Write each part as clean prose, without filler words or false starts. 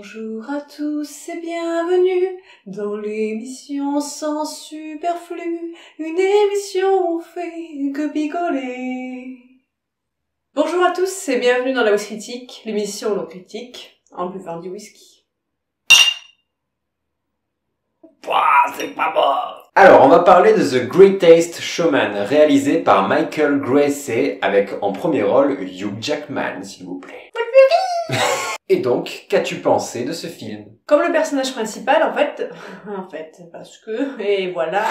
Bonjour à tous et bienvenue dans l'émission sans superflu, une émission où on fait que picoler. Bonjour à tous et bienvenue dans la Whisky Critique, l'émission où l'on critique en buvant du whisky. Pouah, c'est pas bon. Alors, on va parler de The Greatest Showman, réalisé par Michael Gracey, avec en premier rôle Hugh Jackman, s'il vous plaît. Et donc, qu'as-tu pensé de ce film? Comme le personnage principal, en fait, parce que, et voilà,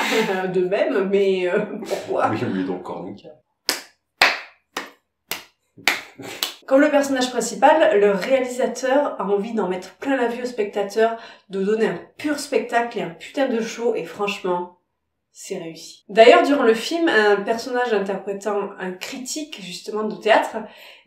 de même, mais pourquoi? Oui, donc Cornica. Comme le personnage principal, le réalisateur a envie d'en mettre plein la vue au spectateur, de donner un pur spectacle et un putain de show, et franchement, c'est réussi. D'ailleurs, durant le film, un personnage interprétant un critique, justement, de théâtre,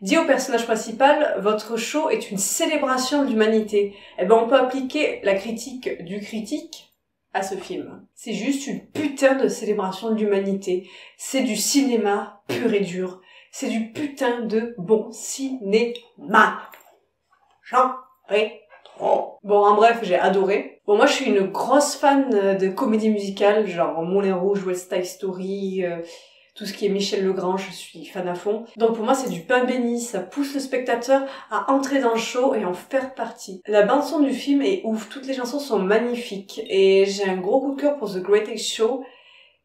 dit au personnage principal « Votre show est une célébration de l'humanité ». Eh ben, on peut appliquer la critique du critique à ce film. C'est juste une putain de célébration de l'humanité. C'est du cinéma pur et dur. C'est du putain de bon cinéma. J'en trop. Bon, en bref, j'ai adoré. Bon, moi, je suis une grosse fan de comédie musicale, genre Moulin Rouge, West Side Story, tout ce qui est Michel Legrand, je suis fan à fond. Donc pour moi, c'est du pain béni, ça pousse le spectateur à entrer dans le show et en faire partie. La bande-son du film est ouf, toutes les chansons sont magnifiques, et j'ai un gros coup de cœur pour The Greatest Show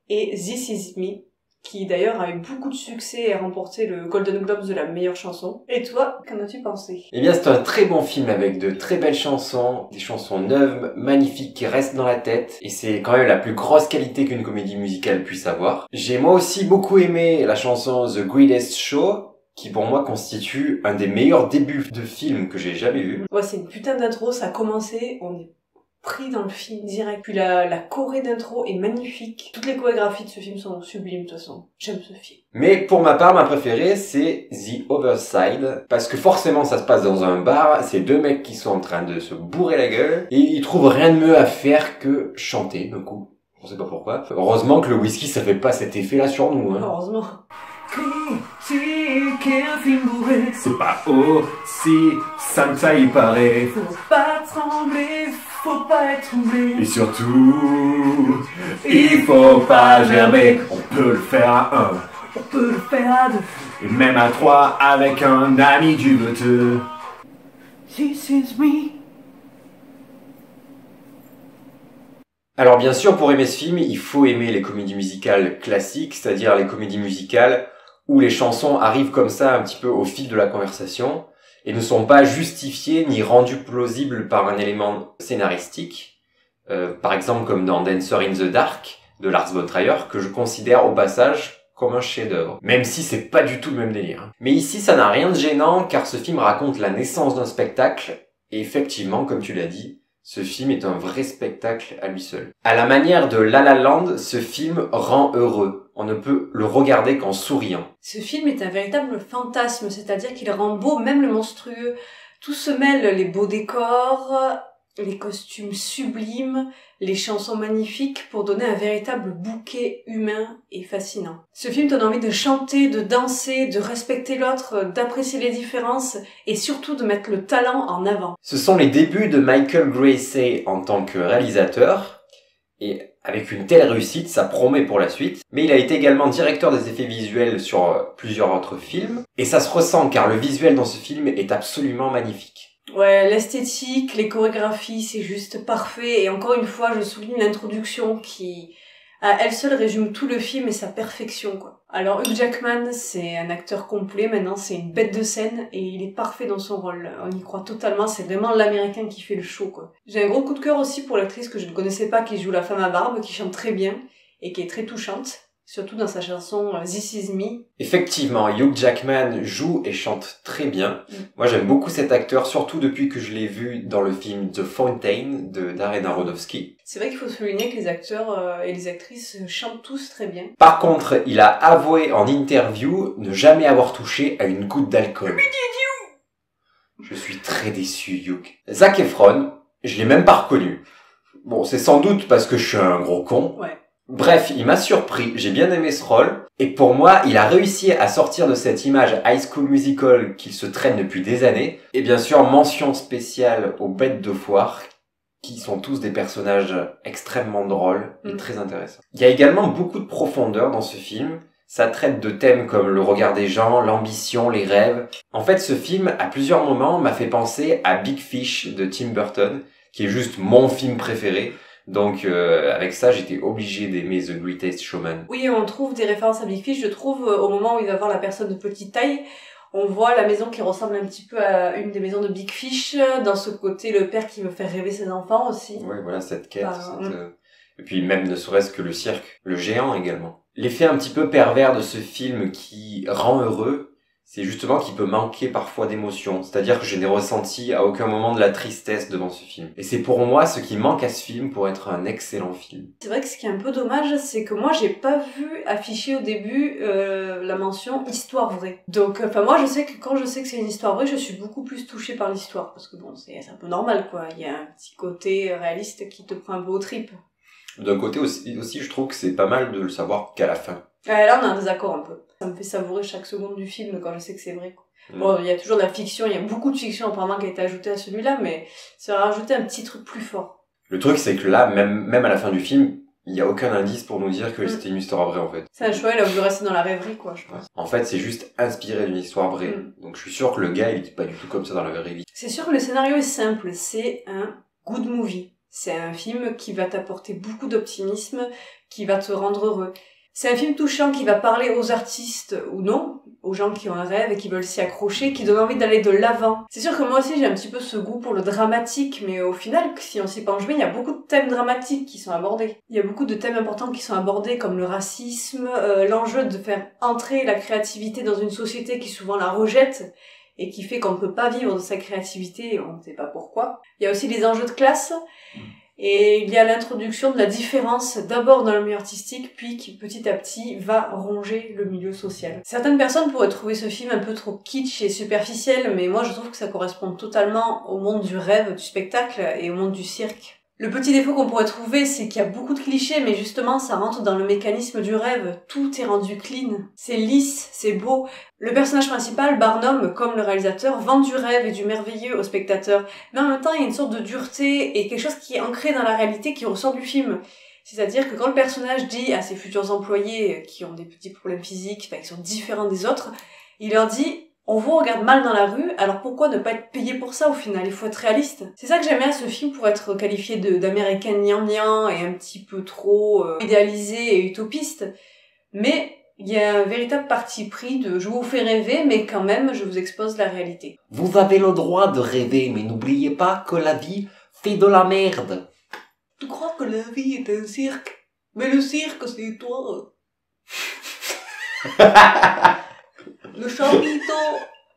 et This Is Me, qui d'ailleurs a eu beaucoup de succès et a remporté le Golden Globes de la meilleure chanson. Et toi, qu'en as-tu pensé? Eh bien, c'est un très bon film avec de très belles chansons, des chansons neuves, magnifiques, qui restent dans la tête, et c'est quand même la plus grosse qualité qu'une comédie musicale puisse avoir. J'ai moi aussi beaucoup aimé la chanson The Greatest Show, qui pour moi constitue un des meilleurs débuts de film que j'ai jamais eu. Ouais, c'est une putain d'intro, ça a commencé, on est pris dans le film direct. Puis la choré d'intro est magnifique. Toutes les chorégraphies de ce film sont sublimes, de toute façon. J'aime ce film. Mais pour ma part, ma préférée, c'est The Other Side. Parce que forcément, ça se passe dans un bar. C'est deux mecs qui sont en train de se bourrer la gueule. Et ils trouvent rien de mieux à faire que chanter, d'un coup. On sait pas pourquoi. Heureusement que le whisky, ça fait pas cet effet-là sur nous, hein. Heureusement. C'est pas aussi simple que ça y paraît. Faut pas trembler, faut pas être troublé. Et surtout, il faut pas gerber. On peut le faire à un, On peut le faire à deux. et même à trois avec un ami du veuteux. This is me. Alors bien sûr, pour aimer ce film, il faut aimer les comédies musicales classiques, c'est-à-dire les comédies musicales où les chansons arrivent comme ça un petit peu au fil de la conversation et ne sont pas justifiées ni rendues plausibles par un élément scénaristique. Par exemple comme dans Dancer in the Dark de Lars von Trier, que je considère au passage comme un chef-d'œuvre, même si c'est pas du tout le même délire. Mais ici, ça n'a rien de gênant car ce film raconte la naissance d'un spectacle et effectivement, comme tu l'as dit, ce film est un vrai spectacle à lui seul. À la manière de La La Land, ce film rend heureux. On ne peut le regarder qu'en souriant. Ce film est un véritable fantasme, c'est-à-dire qu'il rend beau même le monstrueux. Tout se mêle, les beaux décors, les costumes sublimes, les chansons magnifiques pour donner un véritable bouquet humain et fascinant. Ce film donne envie de chanter, de danser, de respecter l'autre, d'apprécier les différences et surtout de mettre le talent en avant. Ce sont les débuts de Michael Gracey en tant que réalisateur et avec une telle réussite, ça promet pour la suite. Mais il a été également directeur des effets visuels sur plusieurs autres films et ça se ressent car le visuel dans ce film est absolument magnifique. Ouais, l'esthétique, les chorégraphies, c'est juste parfait. Et encore une fois, je souligne l'introduction qui, à elle seule, résume tout le film et sa perfection, quoi. Alors, Hugh Jackman, c'est un acteur complet, maintenant, c'est une bête de scène, et il est parfait dans son rôle. On y croit totalement, c'est vraiment l'américain qui fait le show, quoi. J'ai un gros coup de cœur aussi pour l'actrice que je ne connaissais pas, qui joue la femme à barbe, qui chante très bien, et qui est très touchante. Surtout dans sa chanson This Is Me. Effectivement, Hugh Jackman joue et chante très bien. Moi, j'aime beaucoup cet acteur, surtout depuis que je l'ai vu dans le film The Fountain de Darren Aronofsky. C'est vrai qu'il faut souligner que les acteurs et les actrices chantent tous très bien. Par contre, il a avoué en interview ne jamais avoir touché à une goutte d'alcool. Je suis très déçu, Hugh. Zac Efron, je l'ai même pas reconnu. Bon, c'est sans doute parce que je suis un gros con. Ouais. Bref, il m'a surpris, j'ai bien aimé ce rôle, et pour moi, il a réussi à sortir de cette image High School Musical qu'il se traîne depuis des années, et bien sûr, mention spéciale aux bêtes de foire, qui sont tous des personnages extrêmement drôles et très intéressants. Il y a également beaucoup de profondeur dans ce film. Ça traite de thèmes comme le regard des gens, l'ambition, les rêves. En fait, ce film, à plusieurs moments, m'a fait penser à Big Fish de Tim Burton, qui est juste mon film préféré. Donc, avec ça, j'étais obligé d'aimer The Greatest Showman. Oui, on trouve des références à Big Fish, je trouve, au moment où il va voir la personne de petite taille. On voit la maison qui ressemble un petit peu à une des maisons de Big Fish. Dans ce côté, le père qui veut faire rêver ses enfants aussi. Oui, voilà, cette quête. Et puis même ne serait-ce que le cirque, le géant également. L'effet un petit peu pervers de ce film qui rend heureux, c'est justement qu'il peut manquer parfois d'émotion. C'est-à-dire que je n'ai ressenti à aucun moment de la tristesse devant ce film. Et c'est pour moi ce qui manque à ce film pour être un excellent film. C'est vrai que ce qui est un peu dommage, c'est que moi j'ai pas vu afficher au début la mention histoire vraie. Donc moi je sais que quand je sais que c'est une histoire vraie, je suis beaucoup plus touchée par l'histoire. Parce que bon, c'est un peu normal quoi. Il y a un petit côté réaliste qui te prend un peu aux tripes. D'un côté aussi, je trouve que c'est pas mal de le savoir qu'à la fin. Là, on a un désaccord un peu. Ça me fait savourer chaque seconde du film quand je sais que c'est vrai, quoi. Bon, il y a toujours de la fiction, il y a beaucoup de fiction apparemment qui a été ajoutée à celui-là, mais ça va rajouter un petit truc plus fort. Le truc, c'est que là, même à la fin du film, il y a aucun indice pour nous dire que c'était une histoire vraie, en fait. C'est un choix, il a voulu rester dans la rêverie, quoi, je pense. En fait, c'est juste inspiré d'une histoire vraie. Donc je suis sûr que le gars, il est pas du tout comme ça dans la vraie vie. C'est sûr que le scénario est simple, c'est un good movie. C'est un film qui va t'apporter beaucoup d'optimisme, qui va te rendre heureux. C'est un film touchant qui va parler aux artistes, ou non, aux gens qui ont un rêve et qui veulent s'y accrocher, qui donnent envie d'aller de l'avant. C'est sûr que moi aussi j'ai un petit peu ce goût pour le dramatique, mais au final, si on s'y penche bien, il y a beaucoup de thèmes dramatiques qui sont abordés. Il y a beaucoup de thèmes importants qui sont abordés, comme le racisme, l'enjeu de faire entrer la créativité dans une société qui souvent la rejette, et qui fait qu'on ne peut pas vivre de sa créativité, et on ne sait pas pourquoi. Il y a aussi les enjeux de classe, et il y a l'introduction de la différence, d'abord dans le milieu artistique, puis qui petit à petit va ronger le milieu social. Certaines personnes pourraient trouver ce film un peu trop kitsch et superficiel, mais moi je trouve que ça correspond totalement au monde du rêve, du spectacle et au monde du cirque. Le petit défaut qu'on pourrait trouver, c'est qu'il y a beaucoup de clichés, mais justement, ça rentre dans le mécanisme du rêve. Tout est rendu clean. C'est lisse, c'est beau. Le personnage principal, Barnum, comme le réalisateur, vend du rêve et du merveilleux au spectateur. Mais en même temps, il y a une sorte de dureté et quelque chose qui est ancré dans la réalité qui ressort du film. C'est-à-dire que quand le personnage dit à ses futurs employés qui ont des petits problèmes physiques, qui sont différents des autres, il leur dit: on vous regarde mal dans la rue, alors pourquoi ne pas être payé pour ça au final? Il faut être réaliste. C'est ça que j'aime bien ce film pour être qualifié d'américain gnangnan et un petit peu trop idéalisé et utopiste. Mais il y a un véritable parti pris de je vous fais rêver, mais quand même je vous expose la réalité. Vous avez le droit de rêver, mais n'oubliez pas que la vie fait de la merde. Tu crois que la vie est un cirque? Mais le cirque c'est toi.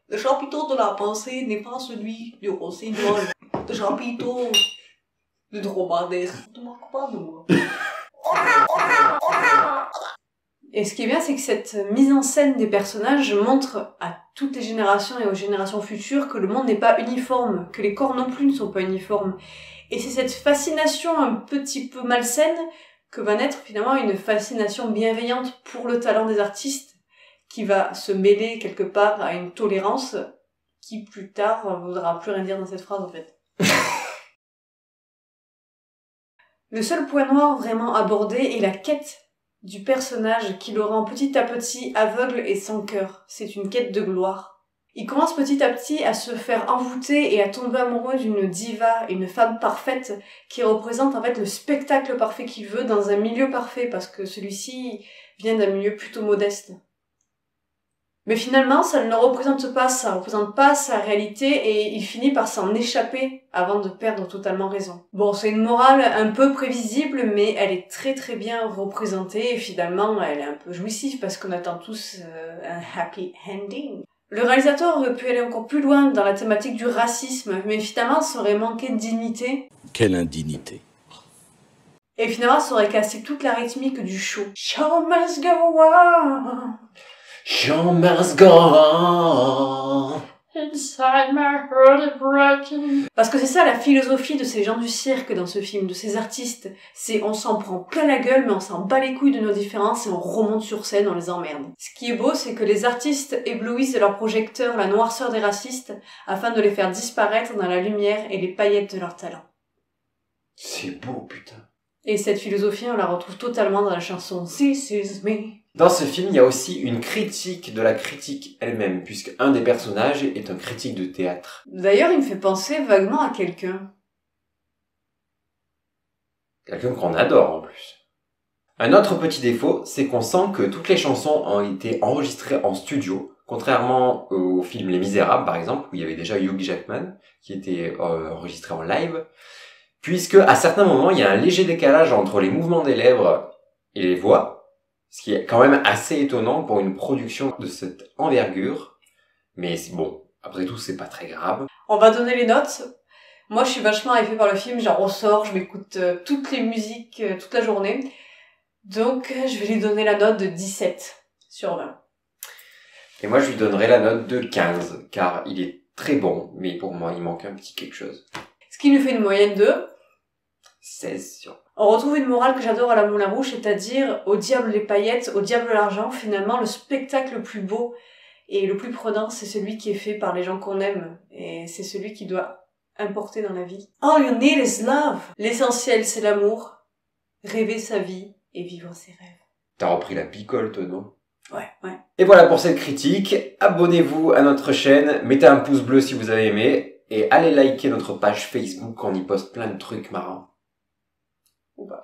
Le chapiteau de la pensée n'est pas celui du rossignol. Le chapiteau du dromadaire. Tu te moques pas de moi. Et ce qui est bien, c'est que cette mise en scène des personnages montre à toutes les générations et aux générations futures que le monde n'est pas uniforme, que les corps non plus ne sont pas uniformes. Et c'est cette fascination un petit peu malsaine que va naître finalement une fascination bienveillante pour le talent des artistes, qui va se mêler quelque part à une tolérance qui plus tard ne voudra plus rien dire dans cette phrase en fait. Le seul point noir vraiment abordé est la quête du personnage qui le rend petit à petit aveugle et sans cœur. C'est une quête de gloire. Il commence petit à petit à se faire envoûter et à tomber amoureux d'une diva, une femme parfaite qui représente en fait le spectacle parfait qu'il veut dans un milieu parfait parce que celui-ci vient d'un milieu plutôt modeste. Mais finalement, ça ne le représente pas, ça représente pas sa réalité et il finit par s'en échapper avant de perdre totalement raison. Bon, c'est une morale un peu prévisible, mais elle est très très bien représentée et finalement, elle est un peu jouissive parce qu'on attend tous un happy ending. Le réalisateur aurait pu aller encore plus loin dans la thématique du racisme, mais finalement, ça aurait manqué de dignité. Quelle indignité. Et finalement, ça aurait cassé toute la rythmique du show. Show must go on. Show must go on. Inside my heart it breaks. working. Parce que c'est ça la philosophie de ces gens du cirque dans ce film, de ces artistes. C'est on s'en prend plein la gueule, mais on s'en bat les couilles de nos différences et on remonte sur scène, on les emmerde. Ce qui est beau, c'est que les artistes éblouissent de leurs projecteurs la noirceur des racistes afin de les faire disparaître dans la lumière et les paillettes de leur talent. C'est beau, putain. Et cette philosophie, on la retrouve totalement dans la chanson This Is Me. Dans ce film, il y a aussi une critique de la critique elle-même, puisque un des personnages est un critique de théâtre. D'ailleurs, il me fait penser vaguement à quelqu'un. Quelqu'un qu'on adore en plus. Un autre petit défaut, c'est qu'on sent que toutes les chansons ont été enregistrées en studio, contrairement au film Les Misérables par exemple, où il y avait déjà Hugh Jackman, qui était enregistré en live, puisque à certains moments, il y a un léger décalage entre les mouvements des lèvres et les voix, ce qui est quand même assez étonnant pour une production de cette envergure, mais bon, après tout, c'est pas très grave. On va donner les notes. Moi, je suis vachement hypée par le film, j'en ressors, je m'écoute toutes les musiques toute la journée. Donc, je vais lui donner la note de 17 sur 20. Et moi, je lui donnerai la note de 15, car il est très bon, mais pour moi, il manque un petit quelque chose. Ce qui nous fait une moyenne de 16 sur 20. On retrouve une morale que j'adore à la Moulin Rouge, c'est-à-dire au diable les paillettes, au diable l'argent. Finalement, le spectacle le plus beau et le plus prenant, c'est celui qui est fait par les gens qu'on aime. Et c'est celui qui doit importer dans la vie. All you need is love. L'essentiel, c'est l'amour. Rêver sa vie et vivre ses rêves. T'as repris la picole, toi, non? Ouais. Et voilà pour cette critique. Abonnez-vous à notre chaîne, mettez un pouce bleu si vous avez aimé, et allez liker notre page Facebook, on y poste plein de trucs marrants. Ou pas.